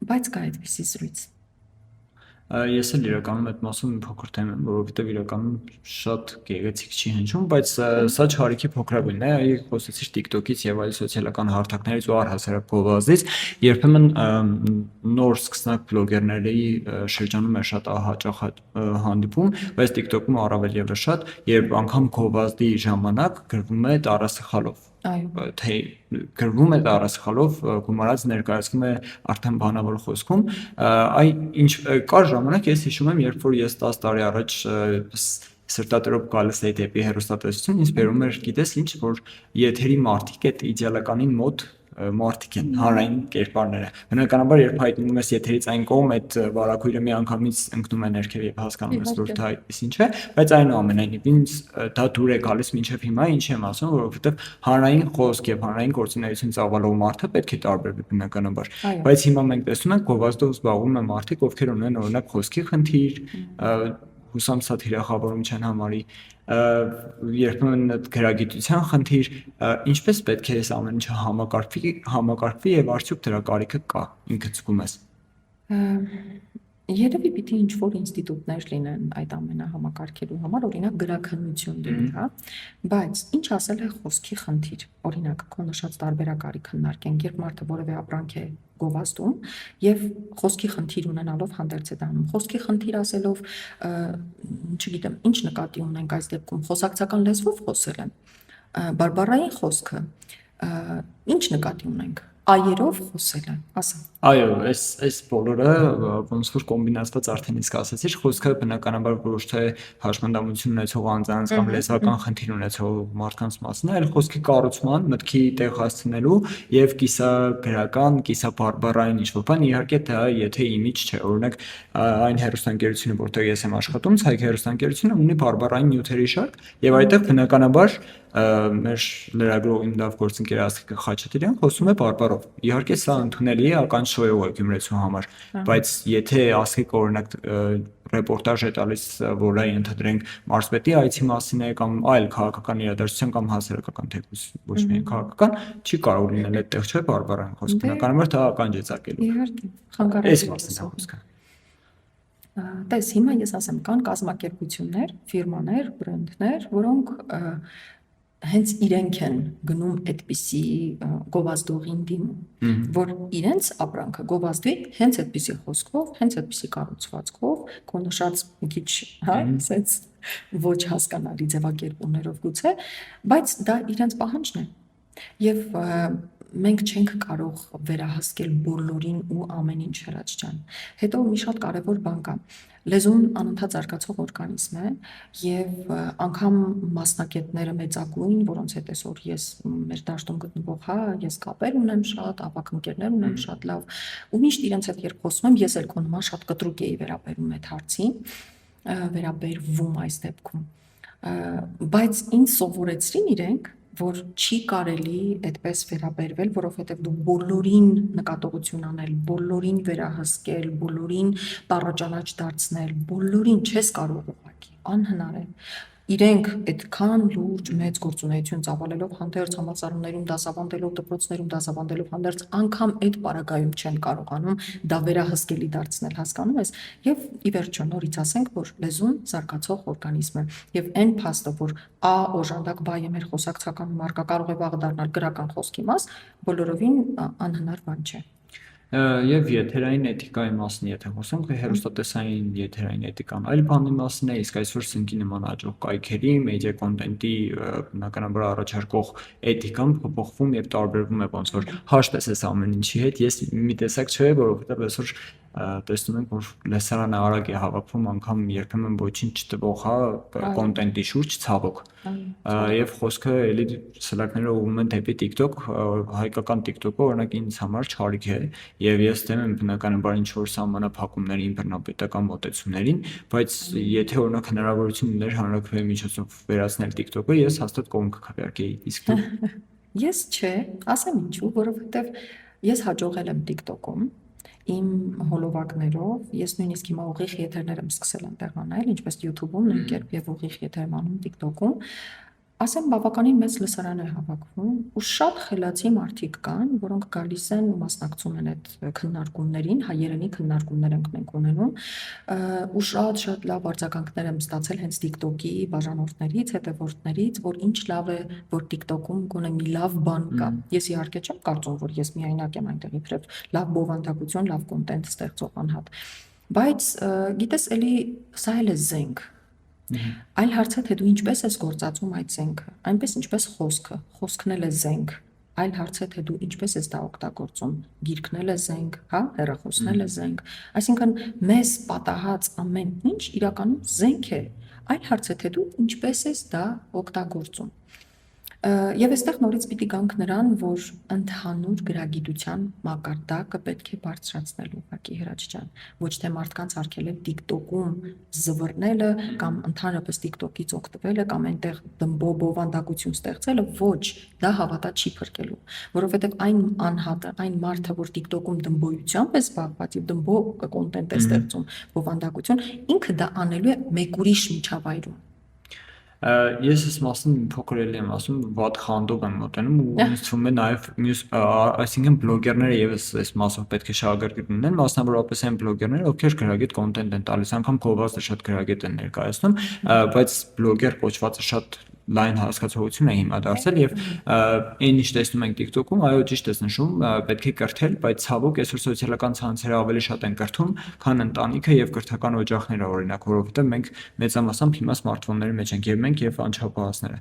բայց կա այդպիսի զրույց։ Ես էլ իրականում այդ մասում մի փոքր թեմ եմ, որովհետև իրականում շատ գեղեցիկ չի հնչում, բայց սա չարիքի փոքրագույնն է, այ խոսեցիր TikTok-ից եւ այլ սոցիալական հարթակներից ու առհասարակ գովազդից, երբեմն նոր սկսնակ բլոգերների շրջանում է շատ հաճախ հանդիպում, բայց TikTok-ում առավել եւս շատ, երբ անգամ գովազդի ժամանակ գրվում է տառասխալով թե գրվում է տառասխալով գումարած ներկայացվում է արդեն բանավոր խոսքում այ ինչ կար ժամանակ ես հիշում եմ երբ որ ես 10 տարի առաջ սրտատրոփ գալիս էի դեպի հեռուստատեսություն ինձ բերում էր գիտես ինչ որ եթերի մարդիկ այդ իդեալականին մոտ մարդիկ են հանրային կերպարները բնականաբար երբ հայտնվում ես եթերից այն կողմ այդ վարակույրը միանգամից ընկնում է ներքև եւ հասկանում ես որ դա այդպես ինչ է բայց այնուամենայնիվ ինձ դա դուր է գալիս մինչեւ հիմա ինչ եմ ասում որովհետեւ հանրային խոսք եւ հանրային գործունեություն ծավալող մարդը պետք է տարբերվի բնականաբար բայց հիմա մենք տեսնում ենք գովազդով զբաղվում են մարդիկ ովքեր ունեն օրինակ խոսքի խնդիր հուսամ սա թիրախավորում չեն համարի երբեմն գրագիտության խնդիր ինչպես պետք է այս ամեն ինչը համակարգվի եւ արդյոք դրա կարիքը կա ինքդ զգում ես Երևի պիտի ինչ-որ ինստիտուտներ լինեն այդ ամենը համակարգելու համար, օրինակ գրաքննություն լինի, հա, բայց ինչ ասել է խոսքի խնդիր, օրինակ քո նշած տարբերակարի քննարկենք, երբ մարդը որևէ ապրանք է գովազդում եւ խոսքի խնդիր ունենալով հանդերձ է դառնում։ Խոսքի խնդիր ասելով, չգիտեմ, ինչ նկատի ունենք այս դեպքում, խոսակցական լեզվով խոսել են, բարբառային խոսքը, ինչ նկատի ունենք այերով խոսելը, ասա։ Այո, այս բոլորը ոնց որ կոմբինացված արդեն իսկ ասացիր, խոսքը բնականաբար ոչ թե հաշմանդամություն ունեցող անձանց կամ լեզվական խնդիր ունեցող մարդկանց մասն է, այլ խոսքի կառուցման, մտքի տեղ հասցնելու եւ կիսագրական, կիսաբարբառային ինչ-որ բան, իհարկե դա եթե իմիջ չէ, օրինակ այն հեռուստաընկերությունը, որտեղ ես եմ աշխատում, ցայք հեռուստաընկերությունը ունի բարբառային նյութերի շարք եւ այդտեղ բնականաբար մեր լրագրողին լավ գործընկեր Աստղիկ Խաչատրյան խոսում է բարբառով։ Իհարկե սա ընդունելի է, ականջ շոյող է գյումրեցու համար, բայց եթե Աստղիկը օրինակ ռեպորտաժ է տալիս, որը ընդհանրենք մարզպետի այցի մասին է կամ այլ քաղաքական իրադարձության կամ հասարակական թեկուզ ոչ միայն քաղաքական, չի կարող լինել այդտեղ չէ բարբառային խոսք։ Բնականաբար դա ականջ է ծակելու։ Իհարկե, խանգարել է խոսքը։ Տես, հիմա ես ասեմ, կան կազմակերպություններ, ֆիրմաներ, բրենդներ, որոնք հենց իրենք են գնում այդպիսի գովազդողին դիմում, որ իրենց ապրանքը գովազդվի հենց այդպիսի խոսքով, հենց այդպիսի կառուցվածքով, քո նշած մի քիչ, հա, sense ոչ հասկանալի ձևակերպումներով գուցե, բայց դա իրենց պահանջն է։ Եվ մենք չենք կարող վերահսկել բոլորին ու ամեն ինչ Հրաչ ջան։ Հետո մի շատ կարևոր բան կա։ Լեզուն անընդհատ զարգացող օրգանիզմ է եւ անգամ մասնակիցները մեծագույն, որոնց հետ այսօր ես մեր դաշտում գտնվող, հա, ես կապեր ունեմ շատ, ավակ ընկերներ ունեմ շատ լավ, ու միշտ իրենց հետ երբ խոսում եմ, ես էլ քո նման շատ կտրուկ էի վերաբերում այդ հարցին, վերաբերվում այս դեպքում։ Բայց ինձ սովորեցրին իրենք, որ չի կարելի այդպես վերաբերվել, որովհետև դու բոլորին նկատողություն անել, բոլորին վերահսկել, բոլորին տառաճանաչ դարձնել, բոլորին չես կարող ուղղակի, անհնար է։ Իրենք այդքան լուրջ մեծ գործունեություն ծավալելով հանդերձ համալսարաններում դասավանդելով, դպրոցներում դասավանդելով հանդերձ անգամ այդ պարագայում չեն կարողանում դա վերահսկելի դարձնել, հասկանում ես, եւ ի վերջո նորից ասենք, որ լեզուն զարգացող օրգանիզմ է եւ այն փաստը, որ A օժանդակ բայ է մեր խոսակցական մարկա կարող է վաղ դառնալ գրական խոսքի մաս, բոլորովին անհնար բան չէ։ Եվ եթերային էթիկայի մասին եթե խոսենք, հեռուստատեսային եթերային էթիկան այլ բանի մասին է, իսկ այսօր սնկի նման աճող կայքերի, մեդիա կոնտենտի բնականաբար առաջարկող էթիկան փոփոխվում եւ տարբերվում է ոնց որ հաշտ ես ամեն ինչի հետ, ես մի տեսակ չէ, որովհետեւ այսօր տեսնում ենք, որ լեսարանը արագ է հավաքվում, անգամ երբեմն ոչինչ չտվող, հա, կոնտենտի շուրջ ցավոք։ Եվ խոսքը էլի սլակները ուղղում են դեպի TikTok, հայկական TikTok-ը օրինակ ինձ համար չարիք է, եւ ես դեմ եմ բնականաբար ինչ որ սահմանափակումներին, բռնապետական մոտեցումներին, բայց եթե օրինակ հնարավորություն ուներ հանրաքվեի միջոցով վերացնել TikTok-ը, ես հաստատ կողմ կքվեարկեի, իսկ դու։ Ես չէ, ասեմ ինչու, որովհետեւ ես հաջողել եմ TikTok-ում իմ հոլովակներով, ես նույնիսկ հիմա ուղիղ եթերներ եմ սկսել այնտեղ անել, ինչպես YouTube-ում, նույն կերպ եւ ուղիղ եթեր եմ անում TikTok-ում, ասեմ բավականին մեծ լսարան է հավաքվում ու շատ խելացի մարդիկ կան, որոնք գալիս են ու մասնակցում են այդ քննարկումներին, հայերենի քննարկումներ ենք մենք ունենում, ու շատ լավ արձագանքներ եմ ստացել հենց TikTok-ի բաժանորդներից, հետևորդներից, որ ինչ լավ է, որ TikTok-ում գոնե մի լավ բան կա։ Ես իհարկե չեմ կարծում, որ ես միայնակ եմ այնտեղ իբրև լավ բովանդակություն, լավ կոնտենտ ստեղծող անհատ։ Բայց գիտես, էլի սա էլ է զենք։ Այլ հարց է, թե դու ինչպես ես գործածում այդ զենքը, այնպես ինչպես խոսքն էլ է զենք, այլ հարց է, թե դու ինչպես ես դա օգտագործում, գիրքն էլ է զենք, հա, հեռախոսն էլ է զենք, այսինքն մեզ պատահած ամեն ինչ իրականում զենք է, այլ հարց է, թե դու ինչպես ես դա օգտագործում։ Եվ այստեղ նորից պիտի գանք նրան, որ ընդհանուր գրագիտության մակարդակը պետք է բարձրացնել ուղղակի Հրաչ ջան, ոչ թե մարդկանց արգելել TikTok-ում զվռնելը կամ ընդհանրապես TikTok-ից օգտվելը կամ այնտեղ բովանդակություն ստեղծելը, ոչ, դա հավատա չի փրկելու, որովհետև այն անհատը, այն մարդը, որ TikTok-ում դմբոյությամբ է զբաղված եւ դմբո կոնտենտ է ստեղծում, բովանդակություն, ինքը դա անելու է մեկ ուրիշ միջավայրում։ Ես այս մասին փոքր էլի եմ ասում, վատ խանդով եմ մոտենում ու ինձ թվում է նաև մյուս, այսինքն բլոգերները եւս այս մասով պետք է շահագրգիռ լինեն, մասնավորապես այն բլոգերները, ովքեր գրագետ կոնտենտ են տալիս, անգամ գովազդը շատ գրագետ են ներկայացնում, բայց բլոգեր կոչվածը շատ լայն հասկացողություն է հիմա դարձել եւ այն ինչ տեսնում ենք TikTok-ում, այո, ճիշտ ես նշում, պետք է կրթել, բայց ցավոք այսօր սոցիալական ցանցերը ավելի շատ են կրթում, քան ընտանիքը եւ կրթական օջախները, օրինակ, որովհետեւ մենք մեծամասամբ հիմա սմարթֆոնների մեջ ենք եւ մենք եւ անչափահասները։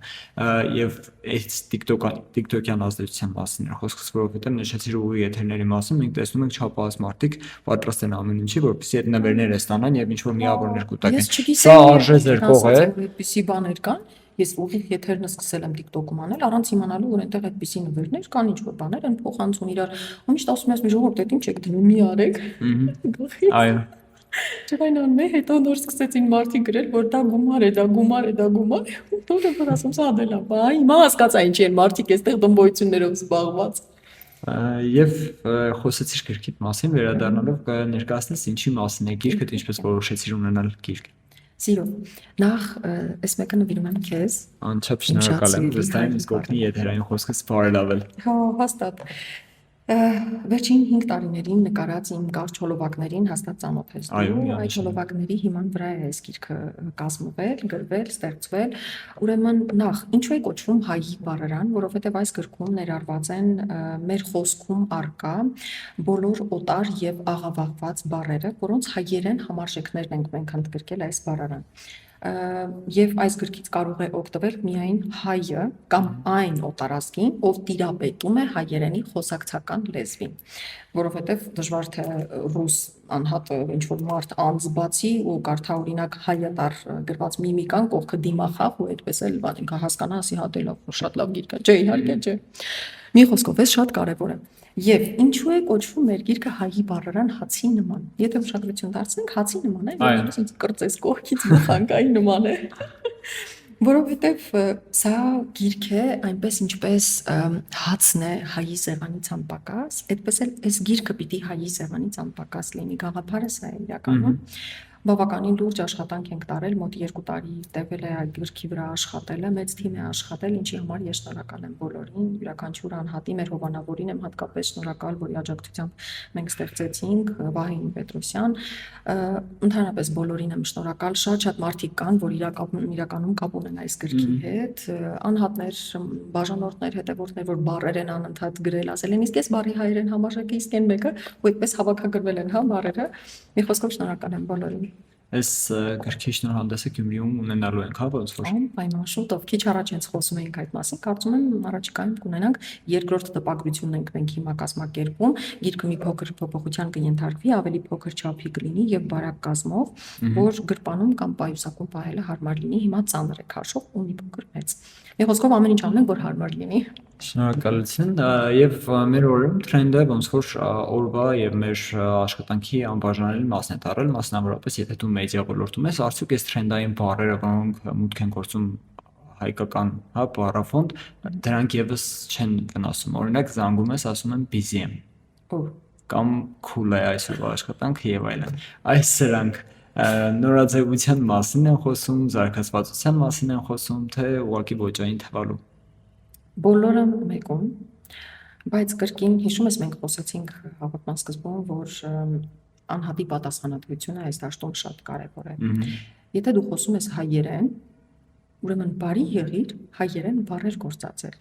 Եվ այս TikTok-յան ազդեցության մասին է խոսքս, որովհետեւ նշեցիր ուղի եթերների մասին, մենք տեսնում ենք չափահաս մարդիկ պատրաստ են ամեն ինչի, որպեսզի այդ նվերները ստանան եւ ինչ որ միավորներ կուտակեն։ Սա արժե զերքող է։ Այդպիսի բաներ կան։ Ես ուղիղ եթերն սկսել եմ TikTok-ում անել, առանց իմանալու, որ այնտեղ այդպիսի նվերներ կան, ինչ որ բաներ են փոխանցում իրար։ Ու միշտ ասում ես՝ «Մի ժողովուրդ, այդ ինչ եք դնում, մի արեք»։ Այո։ Չվայնանում է, հետո նոր սկսեցին մարդիկ գրել, որ դա գումար է, դա գումար է, դա գումար է։ Ու դուրը որ ասում, սա դե լավ, այ հիմա հասկացա ինչի են մարդիկ այստեղ դմբոյություններով զբաղված։ Եվ խոսեցիր գրքիդ մասին, վերադառնալով ներկայացնես ինչի մասին է գիրքդ, ինչպես որոշեցիր ունենալ գիրք։ Սիրո, նախ այս մեկը նվիրում եմ քեզ։ Անչափ շնորհակալ եմ, վստահ եմ ինձ կօգնի եթերային խոսքս բարելավել։ Հա, հաստատ։ Վերջին 5 տարիներին նկարած իմ կարճ հոլովակներին հաստատ ծանոթ ես Այո, դու, այդ միանշանակ։ հոլովակների հիման վրա է այս գիրքը կազմվել, գրվել, ստեղծվել։ Ուրեմն նախ, ինչու է կոչվում հայի բառերան, որովհետև այս գրքում ներառված են մեր խոսքում առկա բոլոր օտար եւ աղավաղված բառերը, որոնց հայերեն համարժեքներն ենք մենք ընդգրկել այս բառարան։ Եվ այս գրքից կարող է օգտվել միայն հայը կամ այն օտարազգին, ով տիրապետում է հայերենի խոսակցական լեզվին, որովհետև դժվար թե ռուս անհատ ինչ-որ մարդ անձ բացի ու կարդա օրինակ հայատար գրված միմիկան կողքը դիմախաղ ու այդպես էլ բան ինքը հասկանա, ասի հա դե լավ, շատ լավ գիրք է, չէ, իհարկե չէ։ Մի խոսքով, այս շատ կարևոր է։ Եվ ինչու է կոչվում մեր գիրքը հայի բառարան հացի նման։ Եթե ուշադրություն դարձնենք, հացի նման է, Այո։ որպես ինձ կրծես կողքից մխանկայի նման է։ Որովհետև սա գիրք է այնպես ինչպես հացն է հայի սեղանից անպակաս, այդպես էլ այս գիրքը պիտի հայի սեղանից անպակաս լինի, գաղափարը սա է իրականում։ Բավականին լուրջ աշխատանք ենք տարել, մոտ 2 տարի տևել է այդ գրքի վրա աշխատելը, մեծ թիմ է աշխատել, ինչի համար ես շնորհակալ եմ բոլորին, յուրաքանչյուր անհատի, մեր հովանավորին եմ հատկապես շնորհակալ, որի աջակցությամբ մենք ստեղծեցինք, Վահին Պետրոսյան, ընդհանրապես բոլորին եմ շնորհակալ, շատ մարդիկ կան, որ իրականում կապ ունեն այս գրքի հետ, անհատներ, բաժանորդներ, հետևորդներ, որ բառեր են անընդհատ գրել, ասել են իսկ այս բառի հայերեն համարժեքը իսկ այն մեկը, ու այդպես հավաքագրվել են հա բառերը, մի խոսքով շնորհակալ եմ բոլորին։ Այս գրքի շնորհանդեսը Գյումրիում ունենալու ենք, հա, ոնց որ։ Պայման շուտով, քիչ առաջ հենց խոսում էինք այդ մասին, կարծում եմ առաջիկայում կունենանք երկրորդ տպագրությունն ենք մենք հիմա կազմակերպում, գիրքը մի փոքր փոփոխության կընթարկվի, ավելի փոքր չափի կլինի եւ բարակ կազմով, որ գրպանում կամ պայուսակում պահելը հարմար լինի, հիմա ծանր է քաշող ու մի փոքր մեծ։ Մի խոսքով ամեն ինչ անում ենք, որ հարմար լինի։ Շնորհակալություն եւ մեր օրերում տրենդը ոնց որ օրվա եւ մեր աշխատանքի անբաժանելի մասն է դառել, մասնավորապես եթե դու մեդիա ոլորտում ես, արդյոք այս տրենդային բառերը, որոնք մուտք են գործում հայկական, հա, բառաֆոնդ, դրանք եւս չեն վնասում։ Օրինակ զանգում ես, ասում են busy եմ Օ, կամ cool է այսօրվա աշխատանքը եւ այլն։ Այս սրանք նորաձևության մասին են խոսում, զարգացվածության մասին են խոսում, թե ուղղակի ոճային թվալու։ բոլորը մեկում, բայց կրկին հիշում ես մենք խոսեցինք հաղորդման սկզբում, որ անհատի պատասխանատվությունը այս դաշտում շատ կարևոր է։ Եթե դու խոսում ես հայերեն, ուրեմն բարի եղիր հայերեն բառեր գործածել։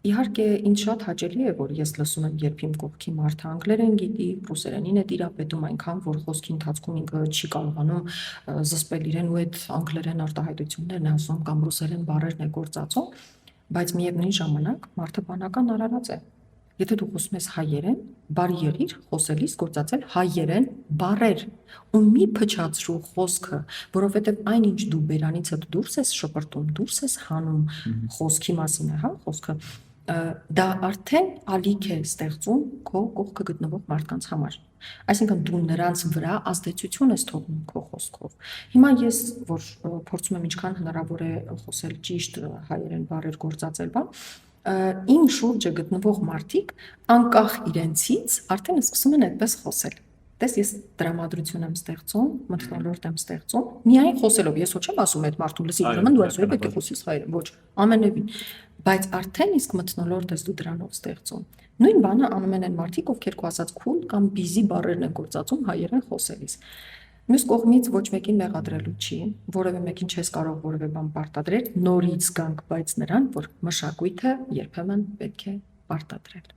Իհարկե ինձ շատ հաճելի է, որ ես լսում եմ, երբ իմ կողքի մարդը անգլերեն գիտի, ռուսերենին է տիրապետում այնքան, որ խոսքի ընթացքում ինքը չի կարողանում զսպել իրեն ու այդ անգլերեն արտահայտություններն է ասում կամ ռուսերեն բառերն է գործածում, բայց միևնույն ժամանակ մարդը բանական արարած է։ Եթե դու խոսում ես հայերեն, բարի եղիր խոսելիս գործածել հայերեն բառեր ու մի փչացրու խոսքը, որովհետև այնինչ դու բերանիցդ դուրս ես շպրտում, դուրս ես հանում խոսքի մասին է, հա, խոսքը, դա արդեն ալիք է ստեղծում քո կողքը գտնվող մարդկանց համար։ Այսինքն դու նրանց վրա ազդեցություն ես թողնում քո խոսքով։ Հիմա ես, որ փորձում եմ ինչքան հնարավոր է խոսել ճիշտ հայերեն բառեր գործածել, բան, իմ շուրջը գտնվող մարդիկ անկախ իրենցից արդեն սկսում են այդպես խոսել։ Տես ես տրամադրություն եմ ստեղծում, մթնոլորտ եմ ստեղծում, միայն խոսելով, ես ոչ եմ ասում այդ մարդուն լսի, ուրեմն դու այսօր պետք է խոսես հայերեն, ոչ, ամենևին, բայց արդեն իսկ մթնոլորտ ես դու դրանով ստեղծում։ Նույն բանը անում են այն մարդիկ, ովքեր քո ասած cool կամ busy բառերն են գործածում հայերեն խոսելիս։ Մյուս կողմից ոչ մեկին մեղադրելու չի, որևէ մեկին չես կարող որևէ բան պարտադրել, նորից գանք, բայց նրան, որ մշակույթը երբեմն պետք է պարտադրել։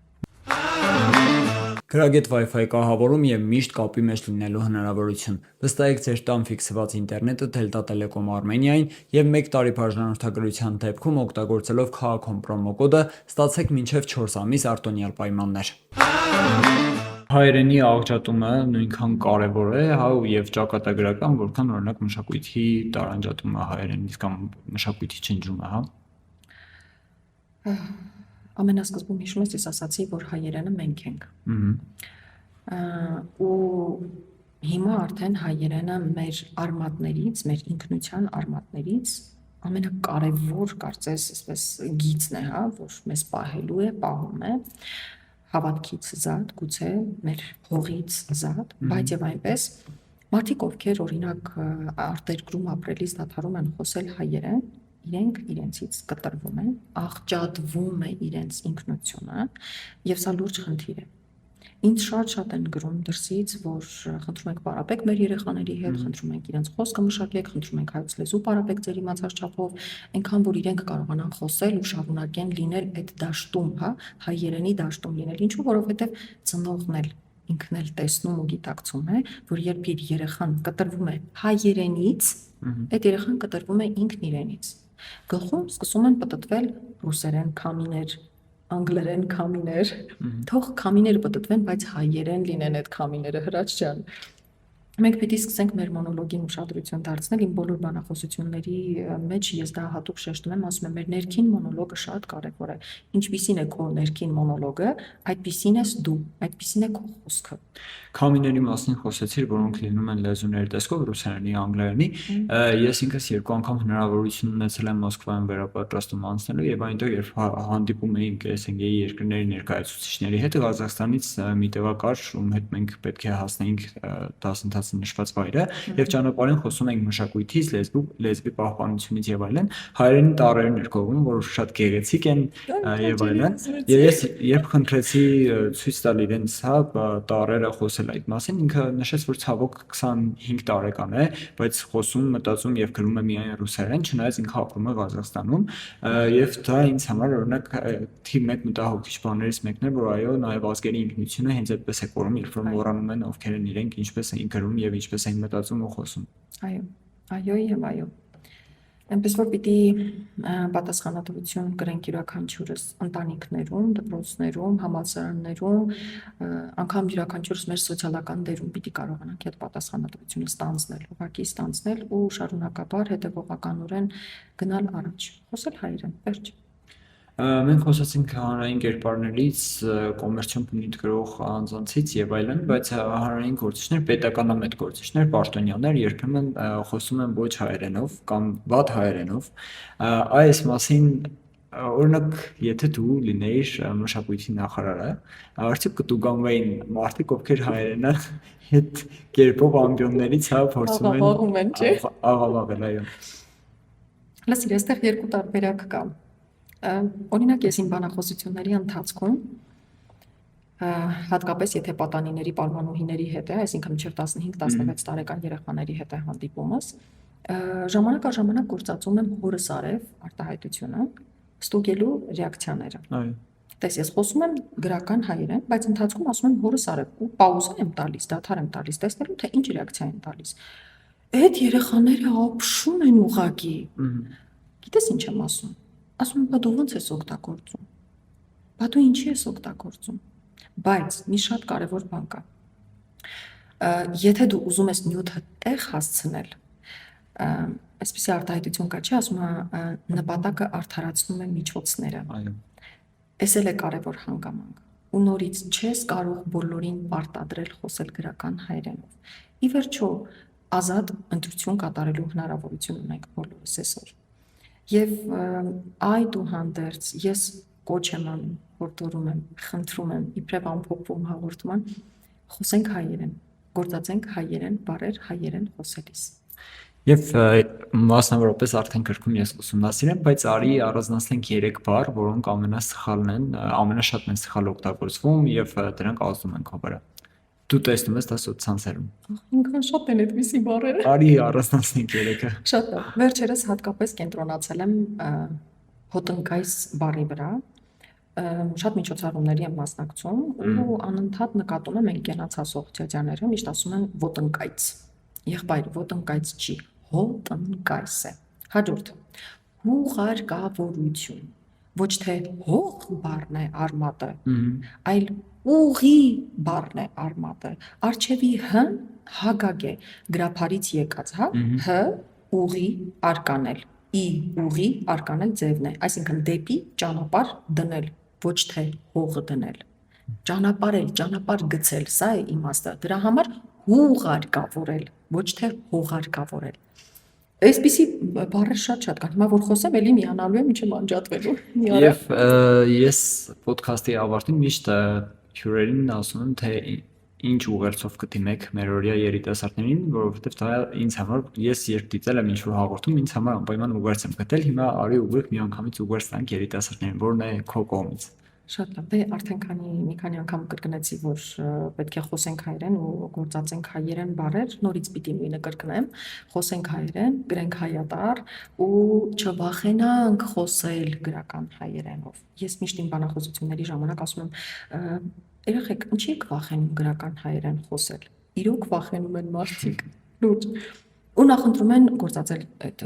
Գրագետ Wi-Fi կահավորում եւ միշտ կապի մեջ լինելու հնարավորություն։ Վստահեք ձեր տան ֆիքսված ինտերնետը Delta Telecom Armenia-ին եւ 1 տարի բաժանորդագրության դեպքում օգտագործելով քաղաքում պրոմոկոդը ստացեք մինչեւ 4 ամիս արտոնյալ պայմաններ։ Հայերենի աղճատումը նույնքան կարևոր է, հա, եւ ճակատագրական, որքան օրինակ մշակույթի տարանջատումը հայերենից կամ մշակույթի չնջումը, հա։ Ամենասկզբում հիշում ես, ես ասացի, որ հայերենը մենք ենք։ Ու հիմա արդեն հայերենը մեր արմատներից, մեր ինքնության արմատներից ամենակարևոր, կարծես, այսպես գիծն է, հա, որ մեզ պահելու է, պահում է, հավատքից զատ, գուցե մեր հողից զատ, բայց եւ այնպես մարդիկ, ովքեր օրինակ արտերկրում ապրելիս դադարում են խոսել հայերեն, իրենք իրենցից կտրվում են, աղճատվում է իրենց ինքնությունը եւ սա լուրջ խնդիր է։ Ինձ շատ են գրում դրսից, որ խնդրում եք պարապեք մեր երեխաների հետ, խնդրում ենք իրենց խոսքը մշակեք, խնդրում ենք հայոց լեզու պարապեք ձեր իմացած չափով, այնքան որ իրենք կարողանան խոսել ու շարունակեն լինել այդ դաշտում, հա, հայերենի դաշտում լինել, ինչու, որովհետև ծնողն էլ ինքն էլ տեսնում ու գիտակցում է, որ երբ իր երեխան կտրվում է հայերենից, այդ երեխան կտրվում է ինքն իրենից։ Գլխում սկսում են պտտվել ռուսերեն քամիներ, անգլերեն քամիներ, թող քամիները պտտվեն, բայց հայերեն լինեն այդ քամիները, Հրաչ ջան։ Մենք պիտի սկսենք մեր մոնոլոգին ուշադրություն դարձնել, իմ բոլոր բանախոսությունների մեջ ես դա հատուկ շեշտում եմ, ասում եմ, մեր ներքին մոնոլոգը շատ կարևոր է։ Ինչպիսին է քո ներքին մոնոլոգը, այդպիսին ես դու, այդպիսին է քո խոսքը։ Քամիների մասին խոսեցիր, որոնք լինում են լեզուների տեսքով, ռուսերենի, անգլերենի։ Ես ինքս երկու անգամ հնարավորություն ունեցել եմ Մոսկվայում վերապատրաստում անցնելու եւ այնտեղ երբ հանդիպում էինք ՍՆԳ-ի երկրների ներկայացուցիչների հետ, Ղազախստանից մի տեղ կար, ում հետ մենք պետք է հասնեինք դասընթացի նշված վայրը եւ ճանապարհին խոսում ենք մշակույթից, լեզվի պահպանությունից եւ այլն, հայերենի տառերն էր կողմում, որ շատ գեղեցիկ են եւ այլն։ Եվ ես երբ խնդրեցի ցույց տալ իրենց, հա, տառերը խոսել այդ մասին, ինքը նշեց, որ ցավոք 25 տարեկան է, բայց խոսում, մտածում եւ գրում է միայն ռուսերեն, չնայած ինքը ապրում է Ղազախստանում, եւ դա ինձ համար օրինակ թիվ 1 մտահոգիչ բաներից մեկն է, որ այո, նաեւ ազգերի ինքնությունը հենց այդպես է կորում, երբ որ մոռանում են ովքեր են իրենք, ինչպես են գրում եւ ինչպես են մտածում ու խոսում։ Այո եւ այո։ Այնպես որ պիտի պատասխանատվություն կրենք յուրաքանչյուրս ընտանիքներում, դպրոցներում, համալսարաններում, անգամ յուրաքանչյուրս մեր սոցիալական դերում պիտի կարողանանք այդ պատասխանատվությունը ստանձնել, ուղղակի ստանձնել ու շարունակաբար հետևողականորեն գնալ առաջ, խոսել հայերեն, վերջ։ Մենք խոսացինք հանրային կերպարներից, կոմերցիոն բնույթ կրող անձանցից եւ այլն, բայց հանրային գործիչներ, պետականամետ գործիչներ, պաշտոնյաներ երբեմն խոսում են ոչ հայերենով կամ վատ հայերենով։ Այս մասին օրինակ, եթե դու լինեիր մշակույթի նախարարը, արդյոք կտուգանվեին մարդիկ, ովքեր հայերենը հետ կերպով ամբիոններից հա փորձում են աղավաղել, այո։ Լսիր, այստեղ երկու տարբերակ կա։ Օրինակ ես իմ բանախոսությունների ընթացքում հատկապես եթե պատանիների պարմանուհիների հետ է, այսինքն մինչև 15-16 տարեկան երեխաների հետ է հանդիպումս, ժամանակ առ ժամանակ գործածում եմ հորս արև արտահայտությունը, ստուգելու ռեակցիաները։ Այո։ Տես ես խոսում եմ գրական հայերեն, բայց ընթացքում ասում եմ հորս արև ու պաուզա եմ տալիս, դադար եմ տալիս, տեսնելու թե ինչ ռեակցիա են տալիս։ Այդ երեխաները ապշում են ուղակի։ Գիտես ինչ եմ ասում։ Ասում եմ, բա դու ո՞նց ես օգտագործում։ Բա դու ինչի ես օգտագործում։ Բայց մի շատ կարևոր բան կա։ Եթե դու ուզում ես նյութը տեղ հասցնել, այսպեսի արտահայտություն կա, չի ասում նպատակը արդարացնում է միջոցները։ Այո։ Էս էլ է կարևոր հանգամանք։ Ու նորից չես կարող բոլորին պարտադրել խոսել գրական հայերենով։ Ի վերջո, ազատ ընտրություն կատարելու հնարավորություն ունենք բոլորս այսօր։ Եվ այդուհանդերձ ես կոչ եմ անում, հորդորում եմ, խնդրում եմ, իբրև ամփոփվում հաղորդման, խոսենք հայերեն, գործածենք հայերեն բառեր հայերեն խոսելիս։ Եվ մասնավորապես արդեն գրքում ես ուսումնասիրեմ, բայց արի առանձնացնենք 3 բառ, որոնք ամենասխալն են, ամենաշատն են սխալ օգտագործվում եւ դրանք ազդում են քո վրա։ Դու տեսնում ես դա սոցցանցերում։ Ինքան շատ են այդպիսի բառերը։ Արի առանձնացնենք 3-ը։ Շատ լավ։ Վերջերս հատկապես կենտրոնացել եմ հոտնկայս բառի վրա։ Շատ միջոցառումների եմ մասնակցում ու անընդհատ նկատում եմ այն կենացածող ջաջաները միշտ ասում են ոտնկայց։ Եղբայր, ոտնկայց չի, հոտնկայս է։ Հաջորդ հուղարկավորություն։ Ոչ թե հող բառն է արմատը, այլ ուղի բառն է արմատը։ Արջևի հ հագագ է, գրափարից եկած, հա, հ ուղի արկանել, ի ուղի արկանել ձևն է, այսինքն դեպի ճանապարհ դնել, ոչ թե հող դնել։ Ճանապարհել, ճանապարհ գցել, սա է իմաստը։ Դրա համար հուղարկավորել, ոչ թե հողարկավորել։ Այսպիսի բառեր շատ կան։ Հիմա որ խոսեմ, էլի միանալու եմ, ինչեմ անջատվելու։ Եվ ես ոդքասթի ավարտին միշտ հյուրերին ասում եմ, թե ինչ ուղերձով կդիմեք մերօրյա երիտասարդներին, որովհետև դա ինձ համար ես երբ դիտել եմ ինչ-որ հաղորդում, ինձ համար անպայման ուղերձ եմ գտել, հիմա արի ուղիղ մի անգամից ուղերձ տանք երիտասարդներին, որն է քո կողմից։ Շատ լավ։ Դե արդեն մի քանի անգամ կրկնեցի, որ պետք է խոսենք հայերեն ու գործածենք հայերեն բառեր, նորից պիտի նույնը կրկնեմ, խոսենք հայերեն, գրենք հայատառ ու չվախենանք խոսել գրական հայերենով։ Ես միշտ իմ բանախոսությունների ժամանակ ասում եմ, երեխեք, ինչի եք վախենում գրական հայերեն խոսել։ Իրոք վախենում են մարդիկ։ Լուրջ։ Ու նախընտրում են գործածել այդ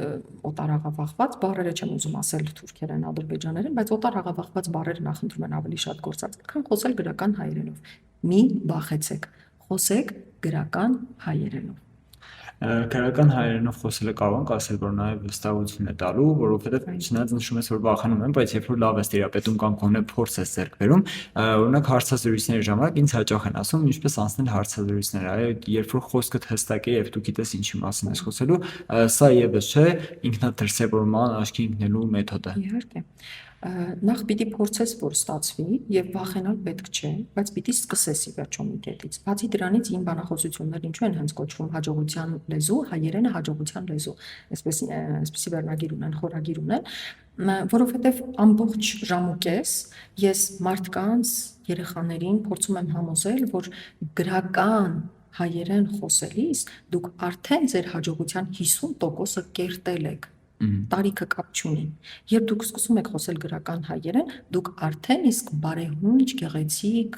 օտարաղավախված բառերը, չեմ ուզում ասել թուրքերեն, ադրբեջաներեն, բայց օտարաղավախված բառերը նախընտրում են ավելի շատ գործածել, քան խոսել գրական հայերենով։ Մի վախեցեք, խոսեք գրական հայերենով։ Գրական հայերենով խոսելը կարող ենք ասել, որ նաև վստահություն է տալու, որովհետև չնայած նշում ես, որ վախենում եմ, բայց երբ որ լավ ես տիրապետում կամ գոնե փորձ ես ձեռք բերում, օրինակ հարցազրույցների ժամանակ ինձ հաճախ են ասում, ինչպես անցնել հարցազրույցները, այո, երբ որ խոսքդ հստակ է եւ դու գիտես ինչի մասին ես խոսելու, սա եւս չէ ինքնադրսևորման աչքի ընկնելու մեթոդ է։ Իհարկե։ Նախ պիտի փորձես, որ ստացվի եւ վախենալ պետք չէ, բայց պիտի սկսես ի վերջո մի կետից։ Բացի դրանից իմ բանախոսություններն ինչու են հենց կոչվում հաջողության լեզու, հայերենը հաջողության լեզու, այսպեսի վերնագիր ունեն, խորագիր ունեն, որովհետեւ ամբողջ ժամուկես ես մարդկանց, երեխաներին փորձում եմ համոզել, որ գրական հայերեն խոսելիս դուք արդեն ձեր հաջողության 50%-ը կերտել եք։ Տարիքը կապ չունի։ Երբ դուք սկսում եք խոսել գրական հայերեն, դուք արդեն իսկ բարեհունչ, գեղեցիկ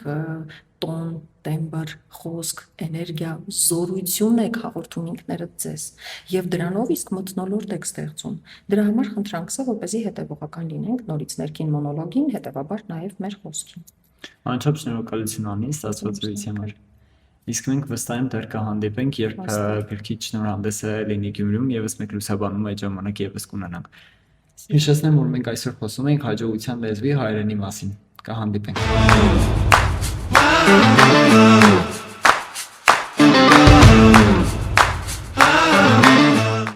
տոն, տեմբր, խոսք, էներգիա, զորություն եք հաղորդում ինքներդ ձեզ եւ դրանով իսկ մթնոլորտ եք ստեղծում։ Դրա համար խնդրանքս է, որպեսզի հետեւողական լինենք նորից ներքին մոնոլոգին, հետեւաբար նաեւ մեր խոսքին։ Անչափ շնորհակալություն անի ստացված զրույցի համար։ Իսկ մենք վստահ եմ դեռ կհանդիպենք, երբ գրքի շնորհանդեսը լինի Գյումրիում եւս մեկ լուսաբանում այդ ժամանակ եւս կունենանք։ Հիշեցնեմ, որ մենք այսօր խոսում ենք հաջողության լեզվի հայերենի մասին։ Կհանդիպենք։